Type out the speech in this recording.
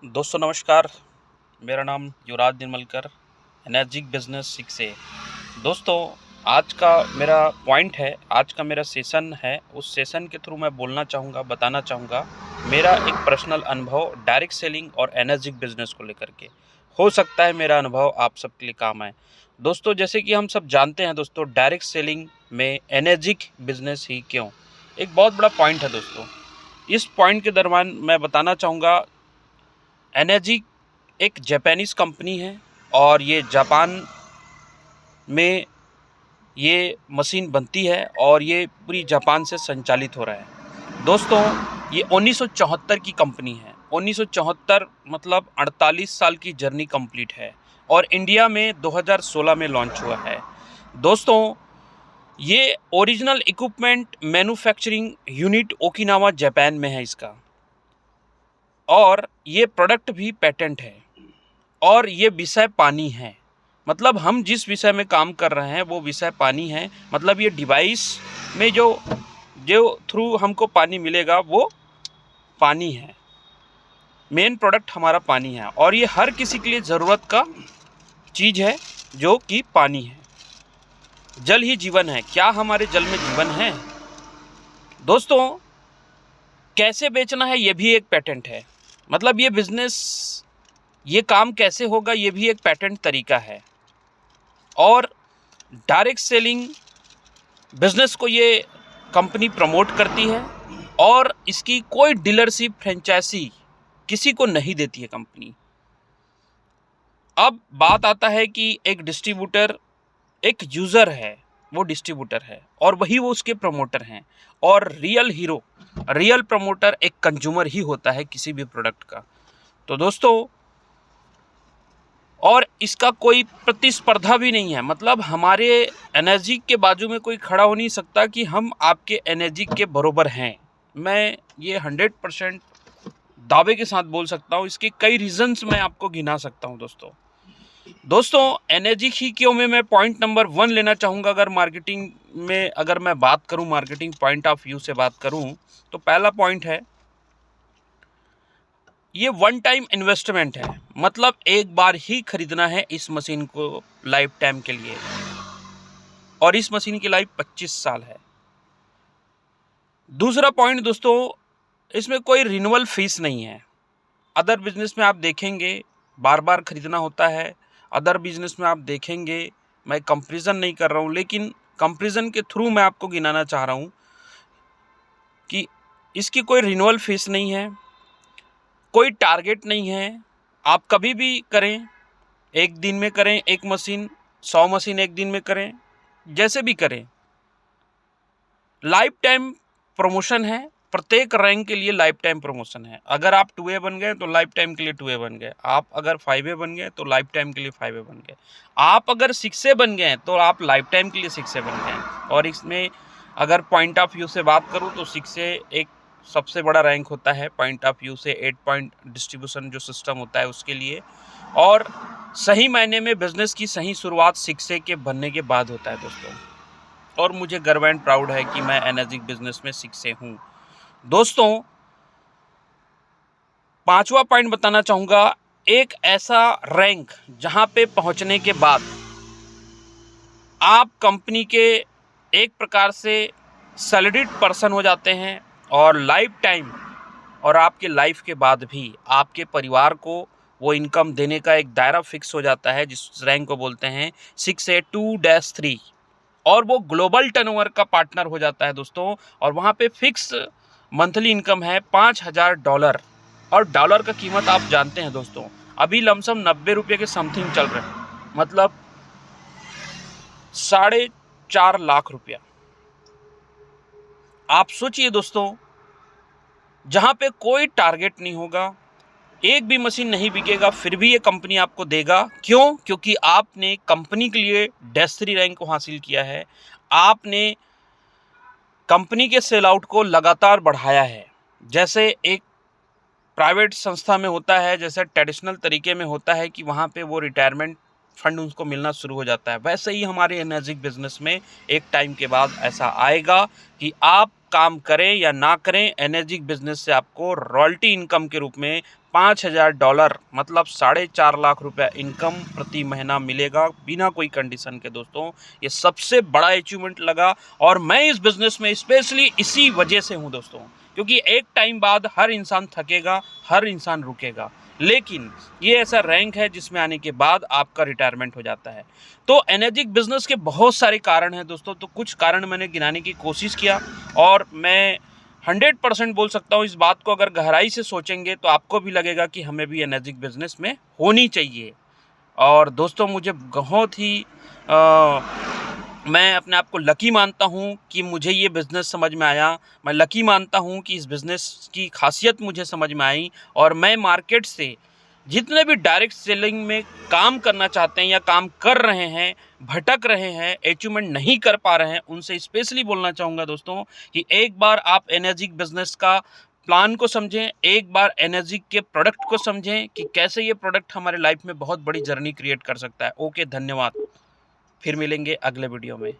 दोस्तों नमस्कार। मेरा नाम युवराज निर्मलकर, एनर्जिक बिजनेस 6A। दोस्तों आज का मेरा पॉइंट है, आज का मेरा सेशन है। उस सेशन के थ्रू मैं बोलना चाहूँगा, बताना चाहूँगा मेरा एक पर्सनल अनुभव डायरेक्ट सेलिंग और एनर्जिक बिजनेस को लेकर के। हो सकता है मेरा अनुभव आप सबके लिए काम आए। दोस्तों जैसे कि हम सब जानते हैं दोस्तों, डायरेक्ट सेलिंग में एनर्जिक बिजनेस ही क्यों, एक बहुत बड़ा पॉइंट है दोस्तों। इस पॉइंट के दरमियान मैं बताना चाहूँगा, एनर्जी एक जापानीज़ कंपनी है और ये जापान में ये मशीन बनती है और ये पूरी जापान से संचालित हो रहा है। दोस्तों ये 1974 की कंपनी है। 1974 मतलब 48 साल की जर्नी कंप्लीट है और इंडिया में 2016 में लॉन्च हुआ है। दोस्तों ये original equipment manufacturing unit Okinawa Japan में है इसका, और ये प्रोडक्ट भी पेटेंट है और ये विषय पानी है। मतलब हम जिस विषय में काम कर रहे हैं वो विषय पानी है। मतलब ये डिवाइस में जो जो थ्रू हमको पानी मिलेगा वो पानी है। मेन प्रोडक्ट हमारा पानी है और ये हर किसी के लिए ज़रूरत का चीज़ है जो कि पानी है। जल ही जीवन है। क्या हमारे जल में जीवन है? दोस्तों कैसे बेचना है ये भी एक पेटेंट है। मतलब ये बिजनेस, ये काम कैसे होगा ये भी एक पेटेंट तरीका है। और डायरेक्ट सेलिंग बिजनेस को ये कंपनी प्रमोट करती है और इसकी कोई डीलरशिप फ्रेंचाइजी किसी को नहीं देती है कंपनी। अब बात आता है कि एक डिस्ट्रीब्यूटर एक यूज़र है, वो डिस्ट्रीब्यूटर है और वही वो उसके प्रमोटर हैं। और रियल हीरो, रियल प्रमोटर एक कंज्यूमर ही होता है किसी भी प्रोडक्ट का। तो दोस्तों और इसका कोई प्रतिस्पर्धा भी नहीं है। मतलब हमारे एनर्जी के बाजू में कोई खड़ा हो नहीं सकता कि हम आपके एनर्जी के बराबर हैं। मैं ये 100% दावे के साथ बोल सकता हूँ। इसके कई रीजंस मैं आपको गिना सकता हूँ दोस्तों एनर्जी ही क्यों में मैं पॉइंट नंबर 1 लेना चाहूँगा। अगर मार्केटिंग में अगर मैं बात करूँ, मार्केटिंग पॉइंट ऑफ व्यू से बात करूँ, तो पहला पॉइंट है ये वन टाइम इन्वेस्टमेंट है। मतलब एक बार ही खरीदना है इस मशीन को लाइफ टाइम के लिए, और इस मशीन की लाइफ 25 साल है। दूसरा पॉइंट दोस्तों, इसमें कोई रिन्यूअल फीस नहीं है। अदर बिजनेस में आप देखेंगे बार बार खरीदना होता है। अदर बिजनेस में आप देखेंगे, मैं कंपैरिजन नहीं कर रहा हूँ लेकिन कंपैरिजन के थ्रू मैं आपको गिनाना चाह रहा हूँ कि इसकी कोई रिन्यूअल फीस नहीं है, कोई टारगेट नहीं है। आप कभी भी करें, एक दिन में करें एक मशीन, 100 मशीन एक दिन में करें, जैसे भी करें। लाइफ टाइम प्रमोशन है। प्रत्येक रैंक के लिए लाइफ टाइम प्रमोशन है। अगर आप 2A बन गए तो लाइफ टाइम के लिए 2A बन गए। आप अगर 5A बन गए तो लाइफ टाइम के लिए 5A बन गए। आप अगर 6A बन गए तो आप लाइफ टाइम के लिए 6A बन गए। और इसमें अगर पॉइंट ऑफ व्यू से बात करूं तो 6A एक सबसे बड़ा रैंक होता है पॉइंट ऑफ व्यू से। 8 पॉइंट डिस्ट्रीब्यूशन जो सिस्टम होता है उसके लिए। और सही मायने में बिजनेस की सही शुरुआत 6A के बनने के बाद होता है दोस्तों। और मुझे गर्व एंड प्राउड है कि मैं एनर्जिक बिजनेस में 6A हूँ। दोस्तों पांचवा पॉइंट बताना चाहूँगा, एक ऐसा रैंक जहाँ पे पहुँचने के बाद आप कंपनी के एक प्रकार से सैलरीड पर्सन हो जाते हैं और लाइफ टाइम और आपके लाइफ के बाद भी आपके परिवार को वो इनकम देने का एक दायरा फिक्स हो जाता है, जिस रैंक को बोलते हैं 6A2-3। और वो ग्लोबल टर्नओवर का पार्टनर हो जाता है दोस्तों। और वहाँ पे फिक्स मंथली इनकम है $5000। और डॉलर का कीमत आप जानते हैं दोस्तों, अभी लमसम 90 रुपये के समथिंग चल रहे हैं। मतलब 4.5 लाख रुपया। आप सोचिए दोस्तों, जहाँ पे कोई टारगेट नहीं होगा, एक भी मशीन नहीं बिकेगा, फिर भी ये कंपनी आपको देगा। क्यों? क्योंकि आपने कंपनी के लिए डेस्टरी रैंक को हासिल किया है। आपने कंपनी के सेल आउट को लगातार बढ़ाया है। जैसे एक प्राइवेट संस्था में होता है, जैसे ट्रेडिशनल तरीके में होता है कि वहाँ पे वो रिटायरमेंट फंड उनको मिलना शुरू हो जाता है। वैसे ही हमारे एनर्जिक बिजनेस में एक टाइम के बाद ऐसा आएगा कि आप काम करें या ना करें, एनर्जिक बिजनेस से आपको रॉयल्टी इनकम के रूप में $5000 मतलब 4.5 लाख रुपया इनकम प्रति महीना मिलेगा बिना कोई कंडीशन के। दोस्तों, ये सबसे बड़ा अचीवमेंट लगा और मैं इस बिजनेस में स्पेशली इसी वजह से हूँ दोस्तों, क्योंकि एक टाइम बाद हर इंसान थकेगा, हर इंसान रुकेगा, लेकिन ये ऐसा रैंक है जिसमें आने के बाद आपका रिटायरमेंट हो जाता है। तो एनर्जिक बिजनेस के बहुत सारे कारण हैं दोस्तों, तो कुछ कारण मैंने गिनाने की कोशिश किया और मैं 100% बोल सकता हूँ इस बात को अगर गहराई से सोचेंगे तो आपको भी लगेगा कि हमें भी एनर्जिक बिजनेस में होनी चाहिए। और दोस्तों, मुझे बहुत ही मैं अपने आप को लकी मानता हूँ कि मुझे ये बिज़नेस समझ में आया। मैं लकी मानता हूँ कि इस बिज़नेस की ख़ासियत मुझे समझ में आई और मैं मार्केट से जितने भी डायरेक्ट सेलिंग में काम करना चाहते हैं या काम कर रहे हैं, भटक रहे हैं, अचीवमेंट नहीं कर पा रहे हैं, उनसे स्पेशली बोलना चाहूँगा दोस्तों कि एक बार आप एनर्जिक बिज़नेस का प्लान को समझें, एक बार एनर्जिक के प्रोडक्ट को समझें कि कैसे ये प्रोडक्ट हमारे लाइफ में बहुत बड़ी जर्नी क्रिएट कर सकता है। ओके, धन्यवाद। फिर मिलेंगे अगले वीडियो में।